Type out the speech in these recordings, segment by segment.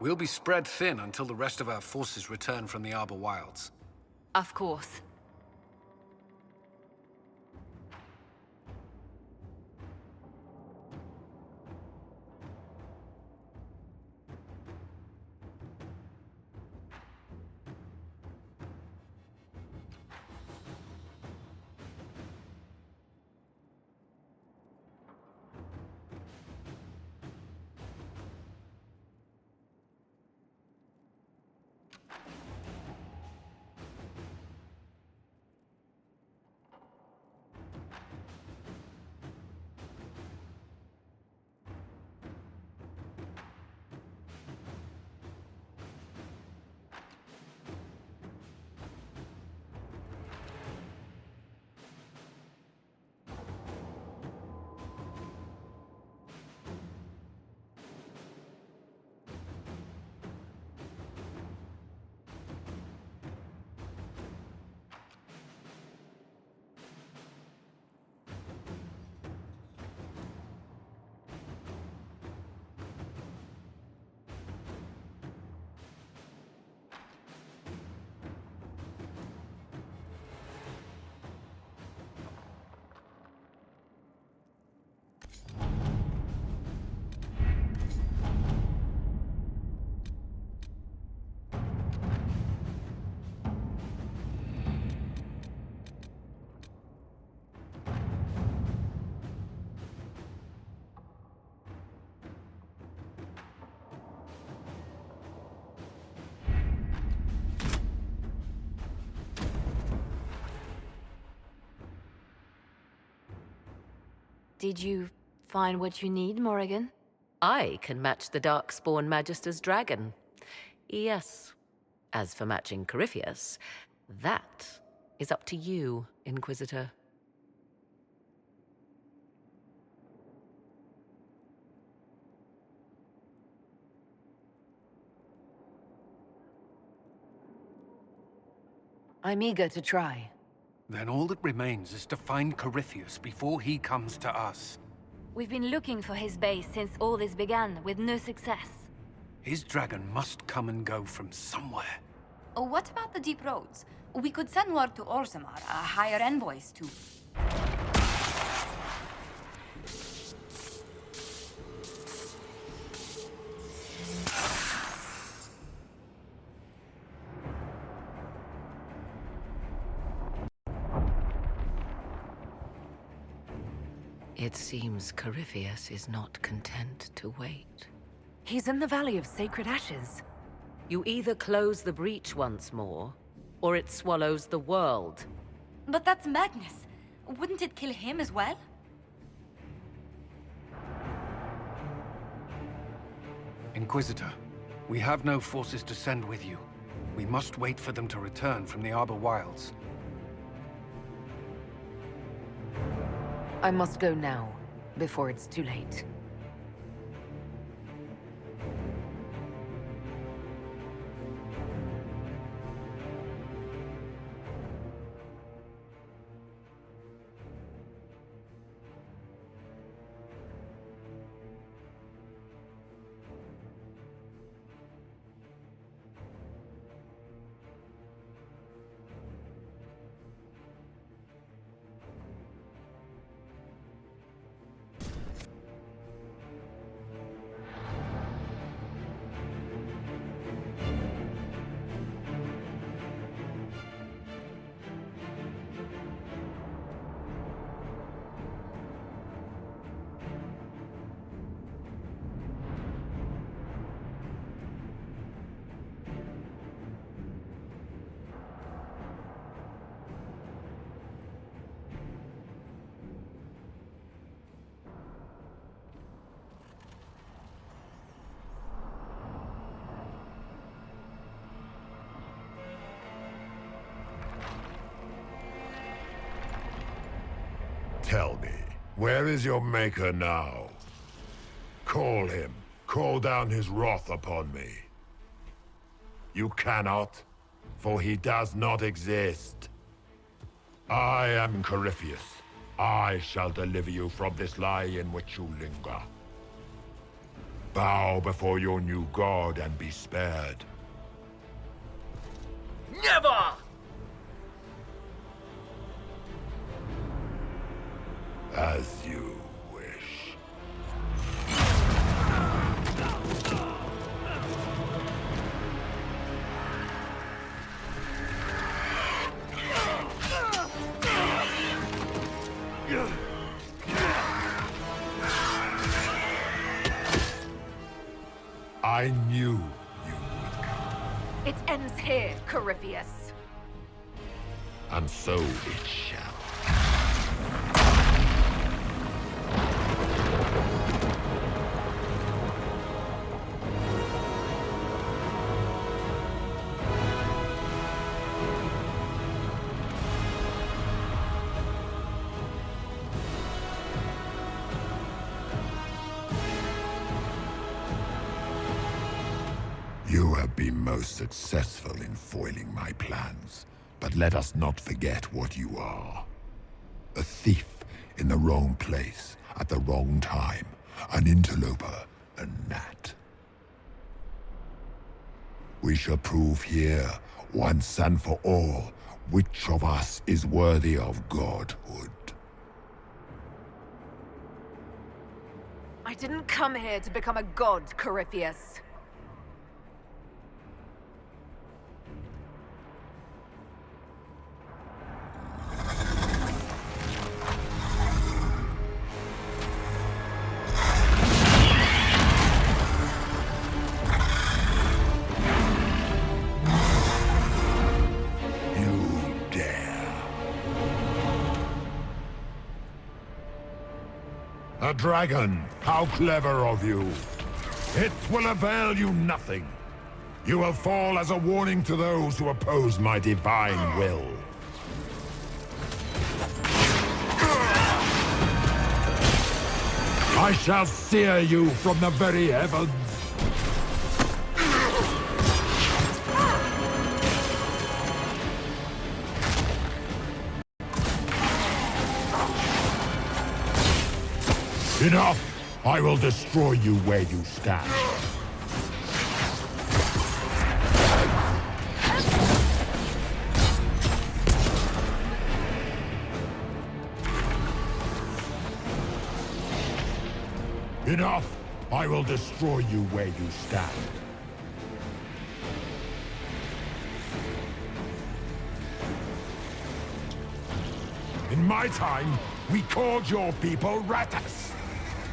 We'll be spread thin until the rest of our forces return from the Arbor Wilds. Of course. Did you find what you need, Morrigan? I can match the Darkspawn Magister's dragon. Yes. As for matching Corypheus, that is up to you, Inquisitor. I'm eager to try. Then all that remains is to find Corypheus before he comes to us. We've been looking for his base since all this began, with no success. His dragon must come and go from somewhere. Oh, what about the deep roads? We could send word to Orzammar, hire envoys to... It seems Corypheus is not content to wait. He's in the Valley of Sacred Ashes. You either close the breach once more, or it swallows the world. But that's Magnus. Wouldn't it kill him as well? Inquisitor, we have no forces to send with you. We must wait for them to return from the Arbor Wilds. I must go now, before it's too late. Tell me, where is your maker now? Call him. Call down his wrath upon me. You cannot, for he does not exist. I am Corypheus. I shall deliver you from this lie in which you linger. Bow before your new god and be spared. Never! As you wish. I knew you would come, It ends here, Corypheus. and so it shall. You have been most successful in foiling my plans, but let us not forget what you are. A thief in the wrong place, at the wrong time, an interloper, a gnat. We shall prove here, once and for all, which of us is worthy of godhood. I didn't come here to become a god, Corypheus. You dare. A dragon! How clever of you! It will avail you nothing. You will fall as a warning to those who oppose my divine will. I shall sear you from the very heavens. Enough! I will destroy you where you stand. Enough! I will destroy you where you stand. In my time, we called your people Ratas.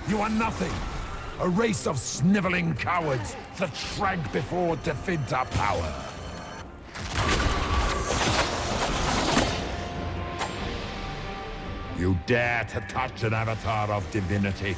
You are nothing. A race of sniveling cowards that shrank before Definta power. You dare to touch an avatar of divinity?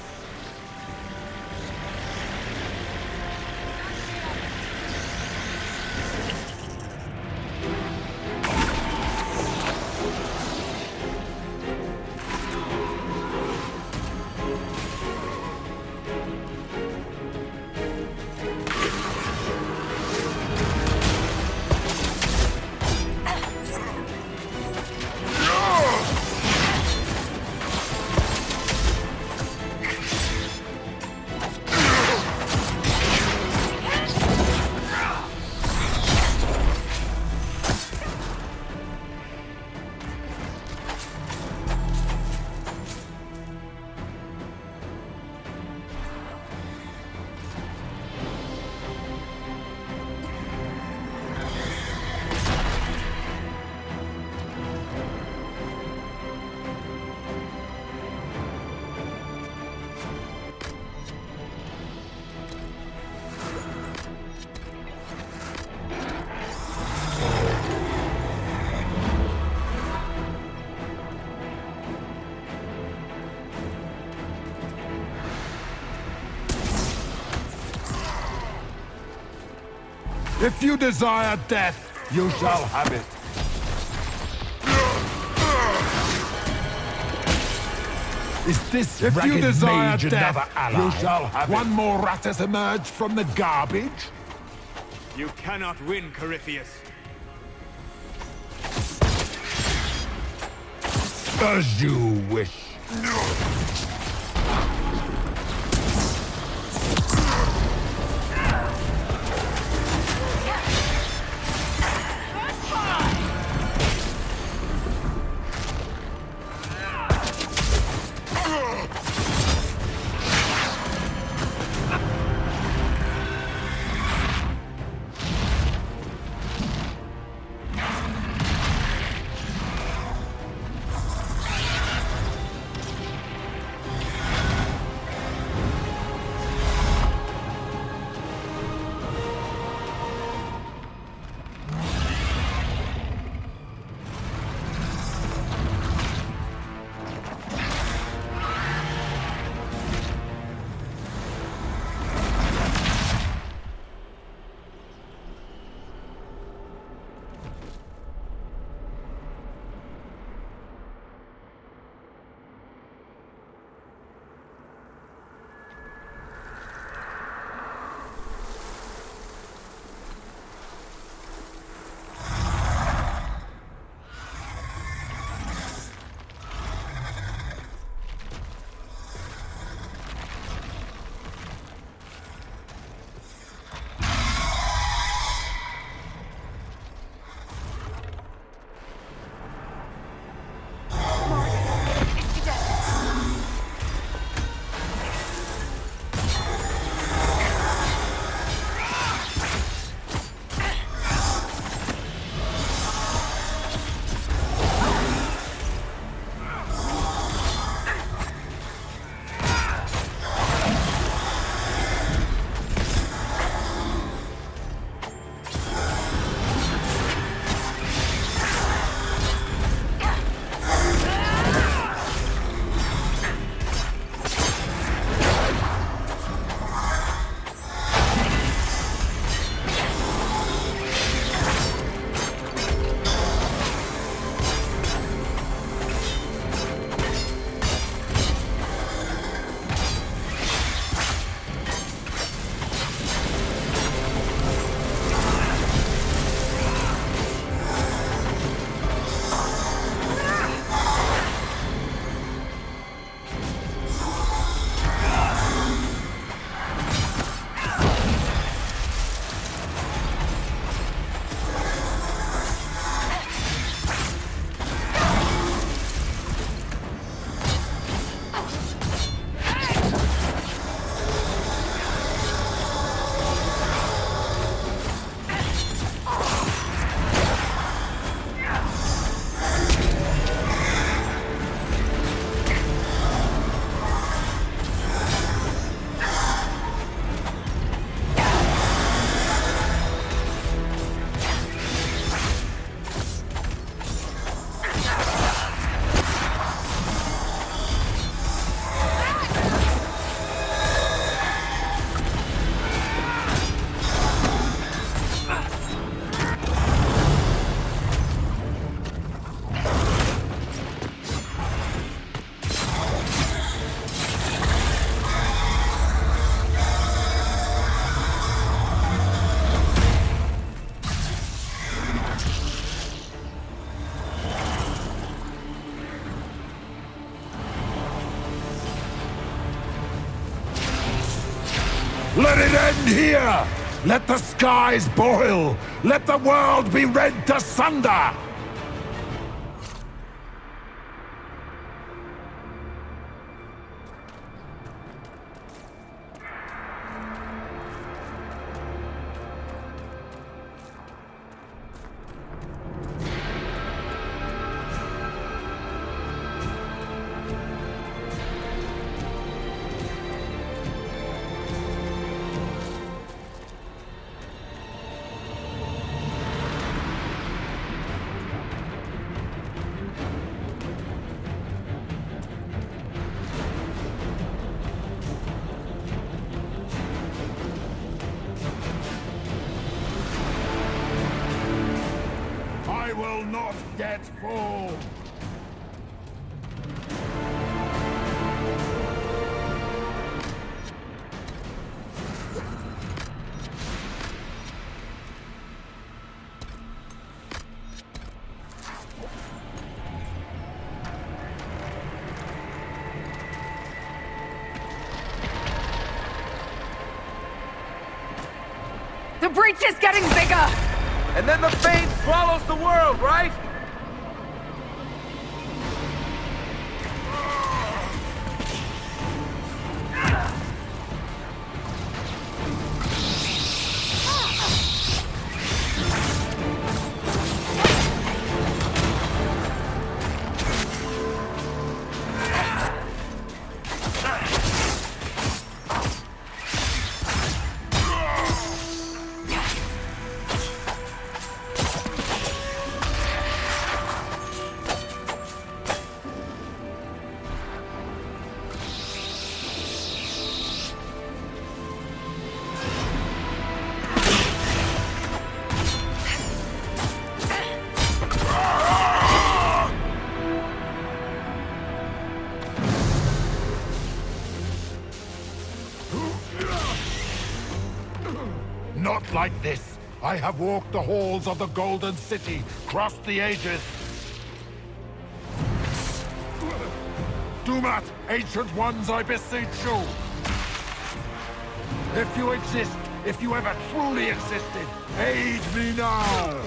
If you desire death, you shall have it. Is this if you desire death, you shall have one more Ratus emerge from the garbage? You cannot win, Corypheus. As you wish. Let it end here! Let the skies boil! Let the world be rent asunder! I will not yet fall! The breach is getting bigger! And then the fate swallows the world, right? Not like this! I have walked the halls of the Golden City, crossed the ages. Dumat, ancient ones, I beseech you! If you exist, if you ever truly existed, aid me now!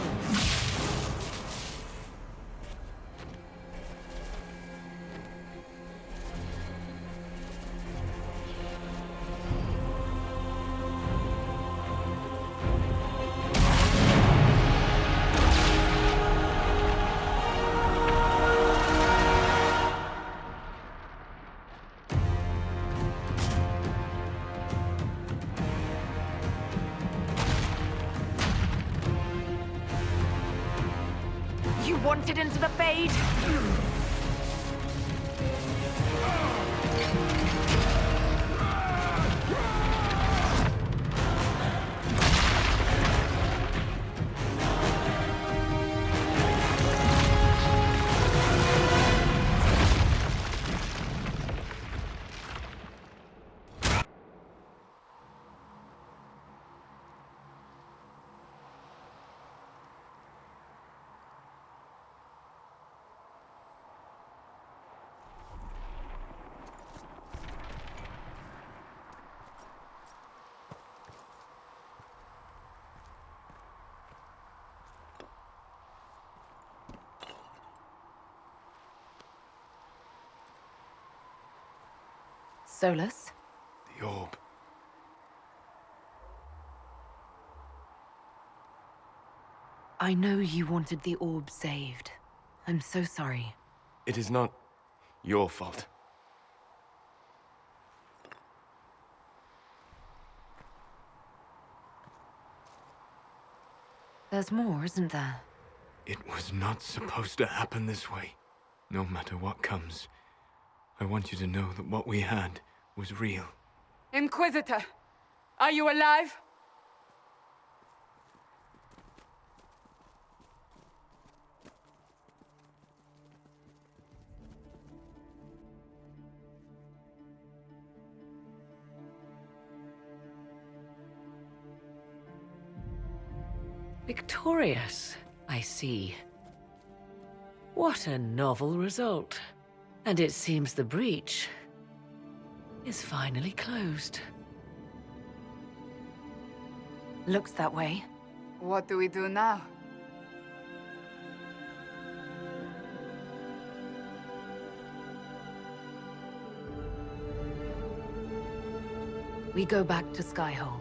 You wanted into the Fade? Solus? The orb. I know you wanted the orb saved. I'm so sorry. It is not your fault. There's more, isn't there? It was not supposed to happen this way. No matter what comes, I want you to know that what we had was real. Inquisitor, are you alive? Victorious, I see. What a novel result. And it seems the breach is finally closed. Looks that way. What do we do now? We go back to Skyhold.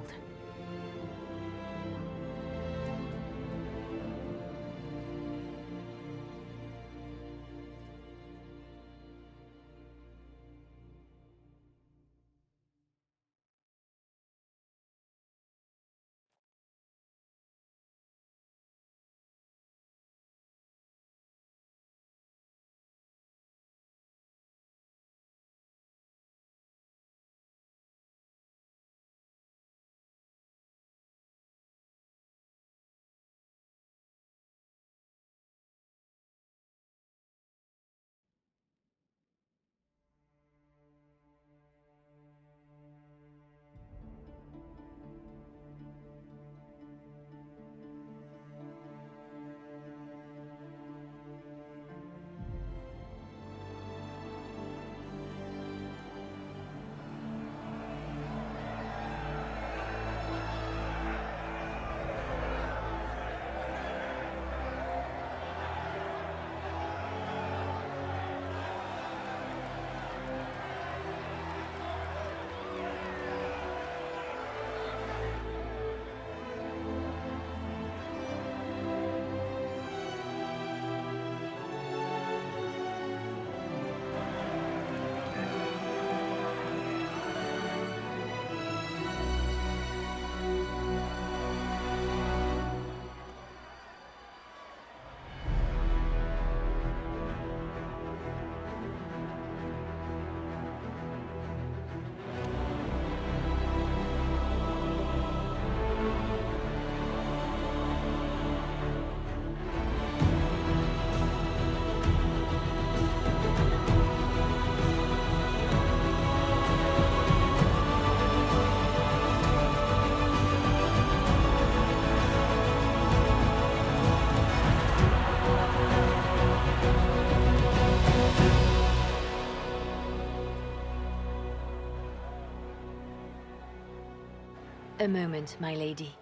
A moment, my lady.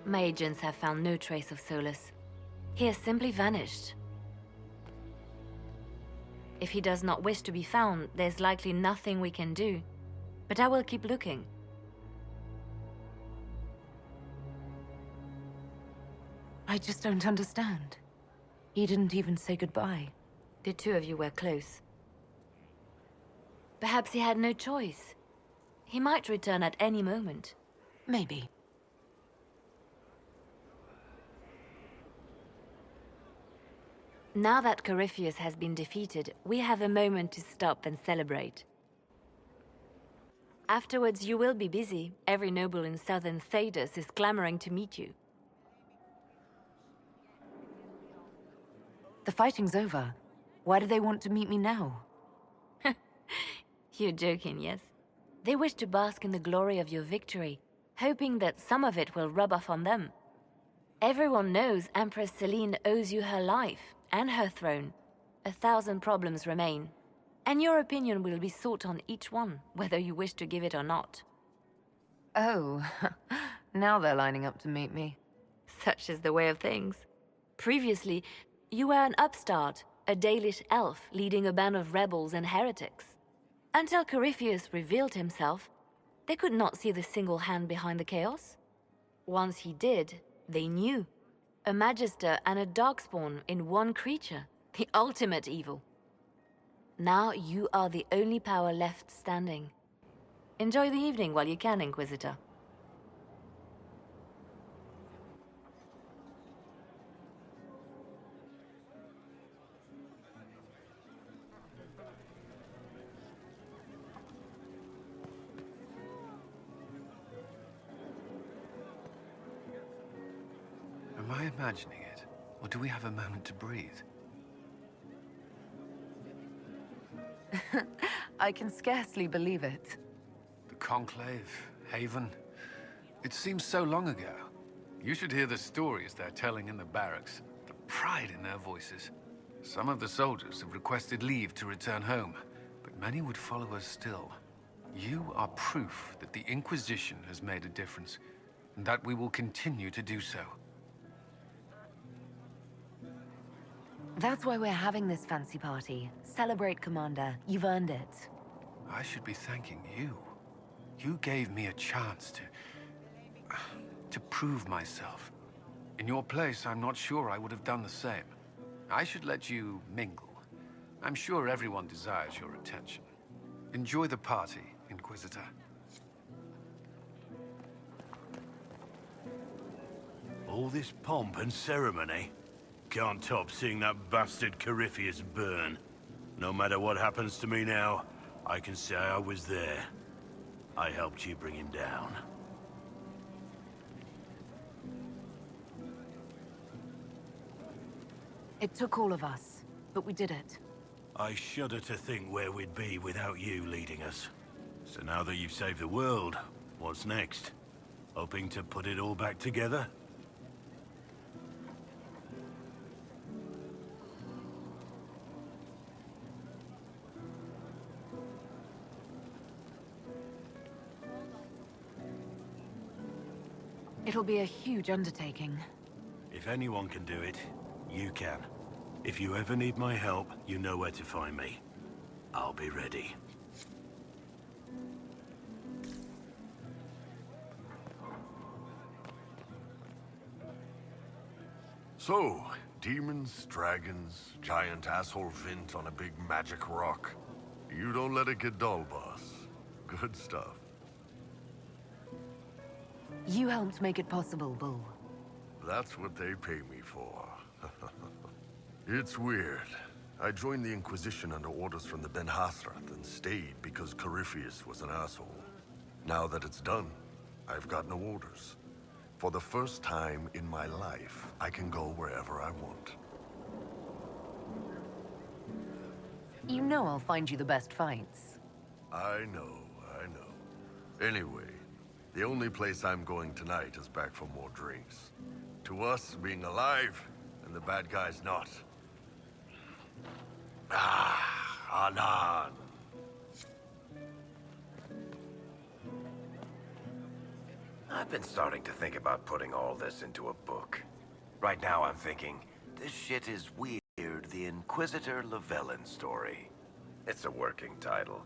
My agents have found no trace of Solus. He has simply vanished. If he does not wish to be found, there's likely nothing we can do. But I will keep looking. I just don't understand. He didn't even say goodbye. The two of you were close. Perhaps he had no choice. He might return at any moment. Maybe. Now that Corypheus has been defeated, we have a moment to stop and celebrate. Afterwards, you will be busy. Every noble in southern Thedas is clamoring to meet you. The fighting's over. Why do they want to meet me now? You're joking, yes? They wish to bask in the glory of your victory, hoping that some of it will rub off on them. Everyone knows Empress Celine owes you her life and her throne. 1,000 problems remain, and your opinion will be sought on each one, whether you wish to give it or not. Oh, now they're lining up to meet me. Such is the way of things. Previously, you were an upstart, a Dalish elf leading a band of rebels and heretics. Until Corypheus revealed himself, they could not see the single hand behind the chaos. Once he did, they knew. A Magister and a Darkspawn in one creature. The ultimate evil. Now you are the only power left standing. Enjoy the evening while you can, Inquisitor. Am I imagining it? Or do we have a moment to breathe? I can scarcely believe it. The Conclave, Haven. It seems so long ago. You should hear the stories they're telling in the barracks. The pride in their voices. Some of the soldiers have requested leave to return home, but many would follow us still. You are proof that the Inquisition has made a difference, and that we will continue to do so. That's why we're having this fancy party. Celebrate, Commander. You've earned it. I should be thanking you. You gave me a chance to prove myself. In your place, I'm not sure I would have done the same. I should let you mingle. I'm sure everyone desires your attention. Enjoy the party, Inquisitor. All this pomp and ceremony can't top seeing that bastard Corypheus burn. No matter what happens to me now, I can say I was there. I helped you bring him down. It took all of us, but we did it. I shudder to think where we'd be without you leading us. So now that you've saved the world, what's next? Hoping to put it all back together? It'll be a huge undertaking. If anyone can do it, you can. If you ever need my help, you know where to find me. I'll be ready. So, demons, dragons, giant asshole Vint on a big magic rock. You don't let it get dull, boss. Good stuff. You helped make it possible, Bull. That's what they pay me for. It's weird. I joined the Inquisition under orders from the Ben Hathrath and stayed because Corypheus was an asshole. Now that it's done, I've got no orders. For the first time in my life, I can go wherever I want. You know I'll find you the best fights. I know. Anyway, the only place I'm going tonight is back for more drinks. To us, being alive, and the bad guys not. Anan. I've been starting to think about putting all this into a book. Right now I'm thinking, this shit is weird, the Inquisitor Llewellyn story. It's a working title.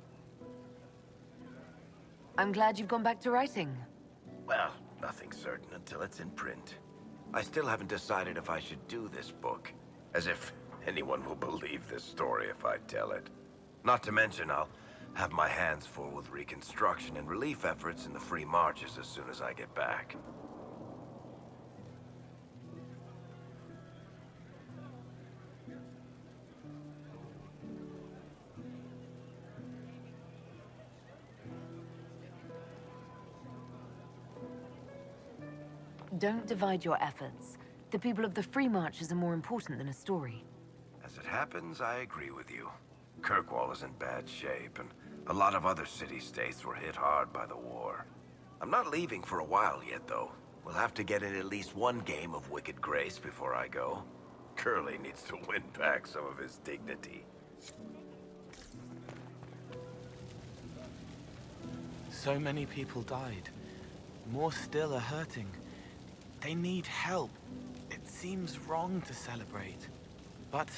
I'm glad you've gone back to writing. Well, nothing's certain until it's in print. I still haven't decided if I should do this book. As if anyone will believe this story if I tell it. Not to mention, I'll have my hands full with reconstruction and relief efforts in the Free Marches as soon as I get back. Don't divide your efforts. The people of the Free Marches are more important than a story. As it happens, I agree with you. Kirkwall is in bad shape, and a lot of other city-states were hit hard by the war. I'm not leaving for a while yet, though. We'll have to get in at least one game of Wicked Grace before I go. Curly needs to win back some of his dignity. So many people died. More still are hurting. They need help. It seems wrong to celebrate, but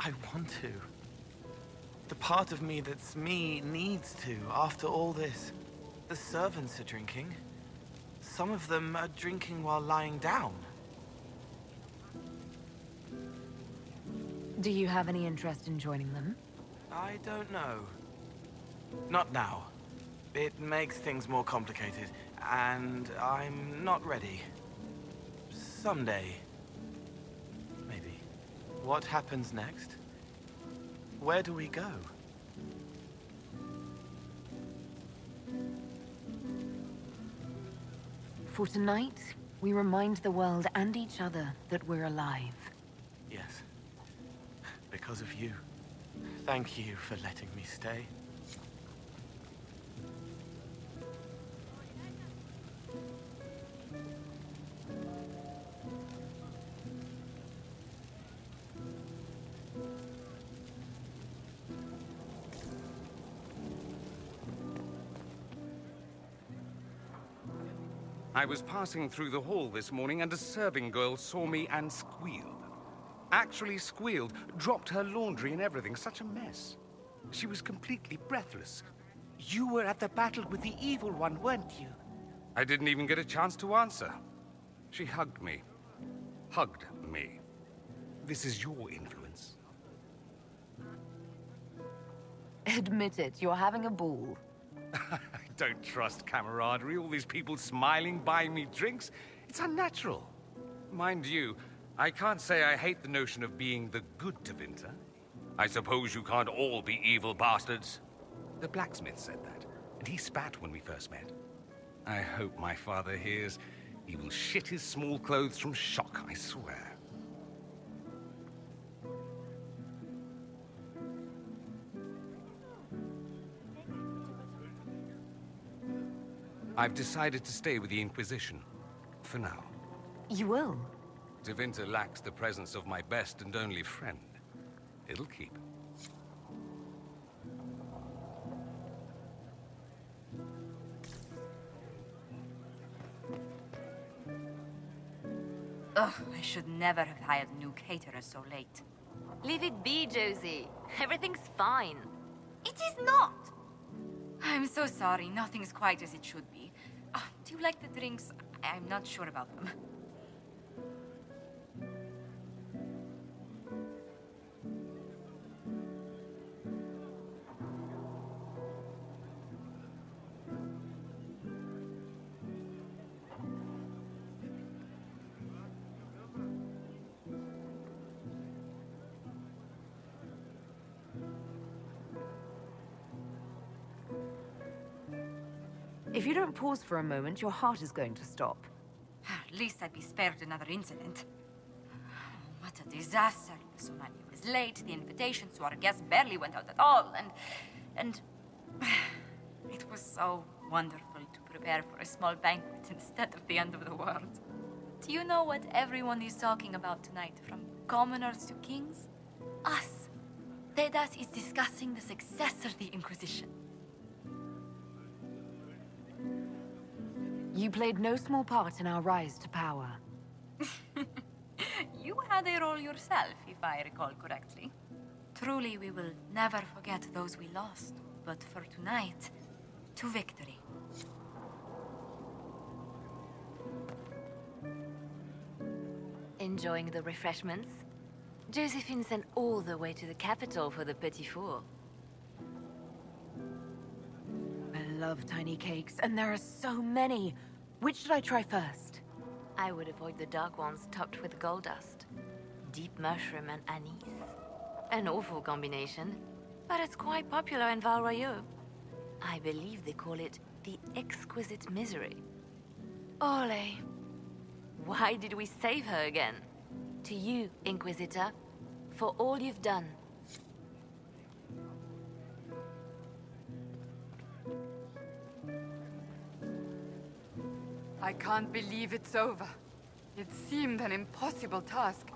I want to. The part of me that's me needs to, after all this. The servants are drinking. Some of them are drinking while lying down. Do you have any interest in joining them? I don't know. Not now. It makes things more complicated, and I'm not ready. Someday. Maybe. What happens next? Where do we go? For tonight, we remind the world and each other that we're alive. Yes. Because of you. Thank you for letting me stay. I was passing through the hall this morning and a serving girl saw me and squealed. Actually squealed, dropped her laundry and everything. Such a mess. She was completely breathless. You were at the battle with the evil one, weren't you? I didn't even get a chance to answer. She hugged me. Hugged me. This is your influence. Admit it, you're having a ball. I don't trust camaraderie, all these people smiling, buying me drinks. It's unnatural. Mind you, I can't say I hate the notion of being the good Tevinter. I suppose you can't all be evil bastards. The blacksmith said that, and he spat when we first met. I hope my father hears. He will shit his small clothes from shock, I swear. I've decided to stay with the Inquisition. For now. You will? Tevinter lacks the presence of my best and only friend. It'll keep. Ugh, I should never have hired new caterers so late. Leave it be, Josie. Everything's fine. It is not! I'm so sorry, nothing's quite as it should be. Do you like the drinks? I'm not sure about them. If you don't pause for a moment, your heart is going to stop. At least I'd be spared another incident. What a disaster. The tsunami was late, the invitations to our guests barely went out at all, and... It was so wonderful to prepare for a small banquet instead of the end of the world. Do you know what everyone is talking about tonight, from commoners to kings? Us. Dedas is discussing the success of the Inquisition. You played no small part in our rise to power. You had a role yourself, if I recall correctly. Truly, we will never forget those we lost. But for tonight, to victory. Enjoying the refreshments? Josephine sent all the way to the capital for the petit four. I love tiny cakes, and there are so many. Which should I try first? I would avoid the dark ones topped with gold dust. Deep mushroom and anise. An awful combination, but it's quite popular in Val Royeaux. I believe they call it the exquisite misery. Ole. Why did we save her again? To you, Inquisitor, for all you've done. I can't believe it's over. It seemed an impossible task.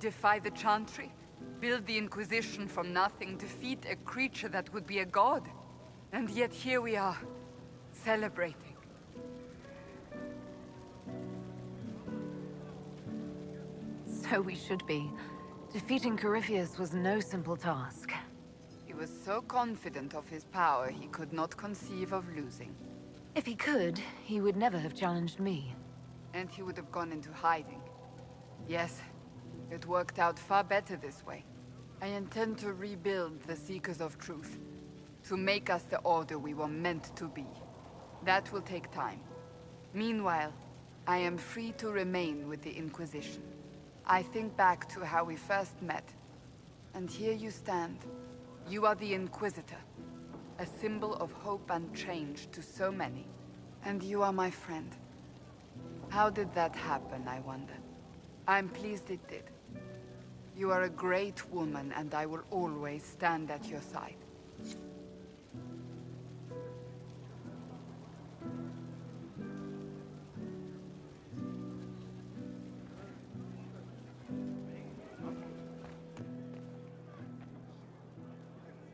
Defy the Chantry, build the Inquisition from nothing, defeat a creature that would be a god. And yet here we are, celebrating. So we should be. Defeating Corypheus was no simple task. He was so confident of his power, he could not conceive of losing. If he could, he would never have challenged me. And he would have gone into hiding. Yes, it worked out far better this way. I intend to rebuild the Seekers of Truth, to make us the order we were meant to be. That will take time. Meanwhile, I am free to remain with the Inquisition. I think back to how we first met, and here you stand. You are the Inquisitor, a symbol of hope and change to so many. And you are my friend. How did that happen, I wonder? I'm pleased it did. You are a great woman, and I will always stand at your side.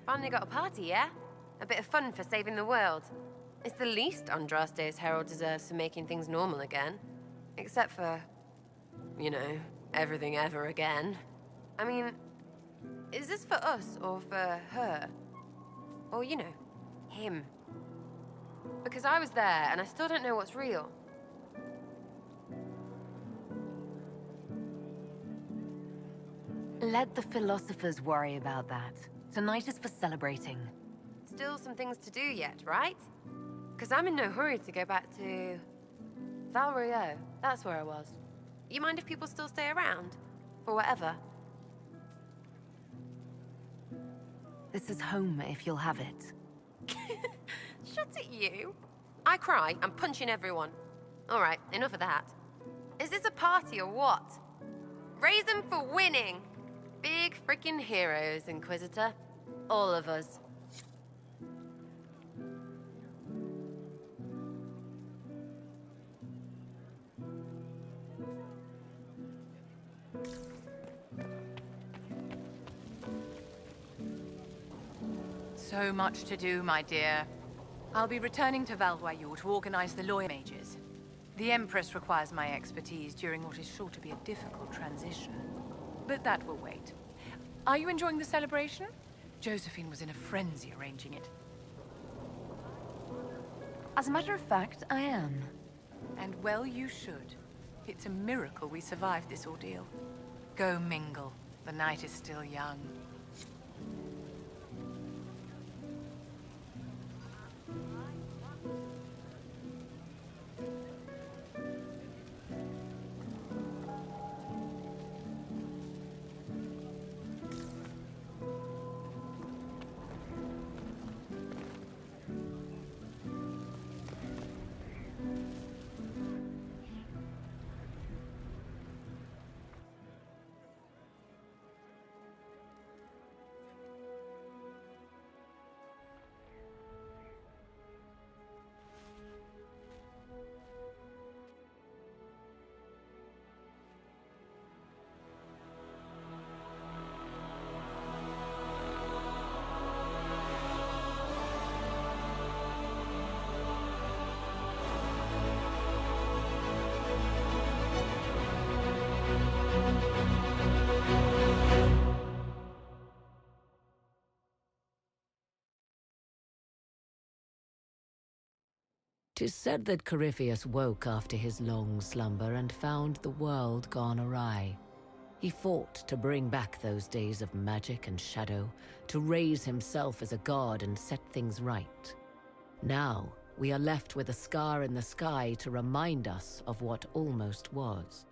Finally got a party, yeah? A bit of fun for saving the world. It's the least Andraste's herald deserves for making things normal again. Except for, you know, everything ever again. I mean, is this for us or for her? Or, you know, him? Because I was there and I still don't know what's real. Let the philosophers worry about that. Tonight is for celebrating. Still some things to do yet, right? Because I'm in no hurry to go back to... Val Royeaux. That's where I was. You mind if people still stay around? For whatever? This is home if you'll have it. Shut it, you. I cry, I'm punching everyone. All right, enough of that. Is this a party or what? Raise them for winning! Big freaking heroes, Inquisitor. All of us. So much to do, my dear. I'll be returning to Val Royeaux to organize the lawyer mages. The Empress requires my expertise during what is sure to be a difficult transition. But that will wait. Are you enjoying the celebration? Josephine was in a frenzy arranging it. As a matter of fact, I am. And well you should. It's a miracle we survived this ordeal. Go mingle. The night is still young. Tis said that Corypheus woke after his long slumber and found the world gone awry. He fought to bring back those days of magic and shadow, to raise himself as a god and set things right. Now, we are left with a scar in the sky to remind us of what almost was.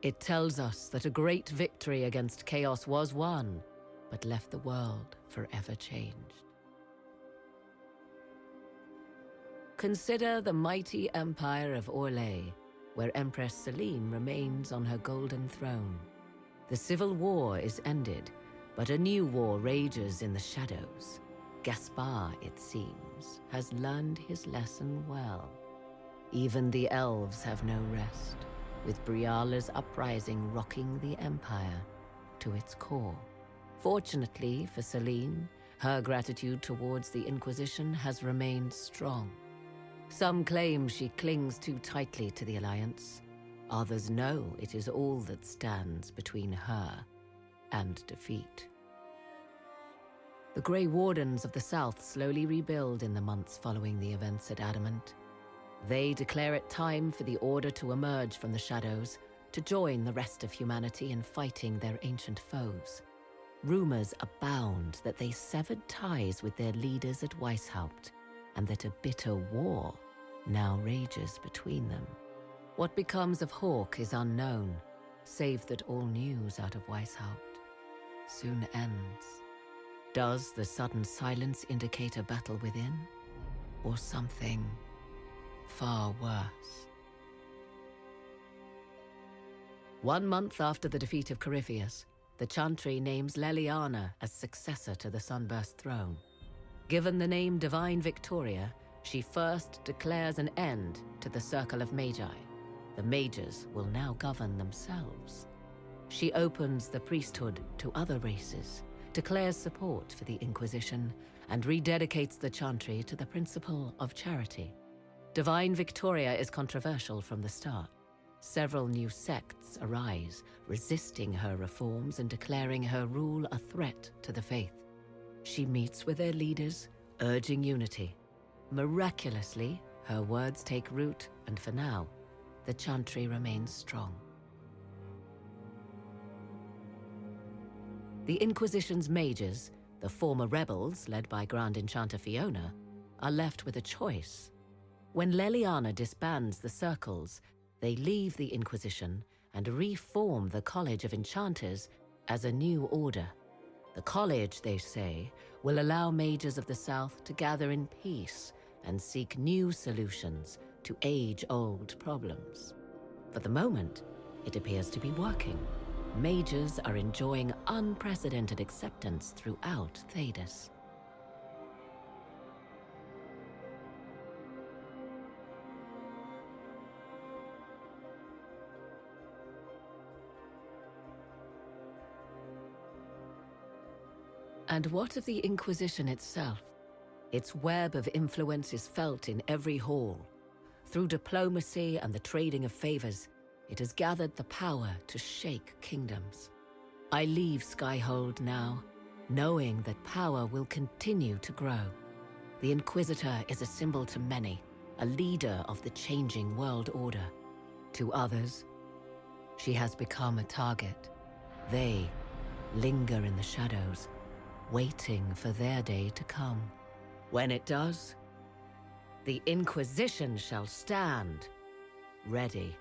It tells us that a great victory against chaos was won, but left the world forever changed. Consider the mighty empire of Orlais, where Empress Celine remains on her golden throne. The civil war is ended, but a new war rages in the shadows. Gaspard, it seems, has learned his lesson well. Even the elves have no rest, with Briala's uprising rocking the empire to its core. Fortunately for Celine, her gratitude towards the Inquisition has remained strong. Some claim she clings too tightly to the Alliance. Others know it is all that stands between her and defeat. The Grey Wardens of the South slowly rebuild in the months following the events at Adamant. They declare it time for the Order to emerge from the shadows, to join the rest of humanity in fighting their ancient foes. Rumors abound that they severed ties with their leaders at Weishaupt, and that a bitter war now rages between them. What becomes of Hawke is unknown, save that all news out of Weishaupt soon ends. Does the sudden silence indicate a battle within, or something far worse? 1 month after the defeat of Corypheus, the Chantry names Leliana as successor to the Sunburst throne. Given the name Divine Victoria, she first declares an end to the Circle of Magi. The mages will now govern themselves. She opens the priesthood to other races, declares support for the Inquisition, and rededicates the Chantry to the principle of charity. Divine Victoria is controversial from the start. Several new sects arise, resisting her reforms and declaring her rule a threat to the faith. She meets with their leaders, urging unity. Miraculously, her words take root, and for now, the Chantry remains strong. The Inquisition's mages, the former rebels led by Grand Enchanter Fiona, are left with a choice. When Leliana disbands the circles, they leave the Inquisition and reform the College of Enchanters as a new order. The college, they say, will allow mages of the South to gather in peace and seek new solutions to age-old problems. For the moment, it appears to be working. Mages are enjoying unprecedented acceptance throughout Thedas. And what of the Inquisition itself? Its web of influence is felt in every hall. Through diplomacy and the trading of favors, it has gathered the power to shake kingdoms. I leave Skyhold now, knowing that power will continue to grow. The Inquisitor is a symbol to many, a leader of the changing world order. To others, she has become a target. They linger in the shadows, waiting for their day to come. When it does, the Inquisition shall stand, ready.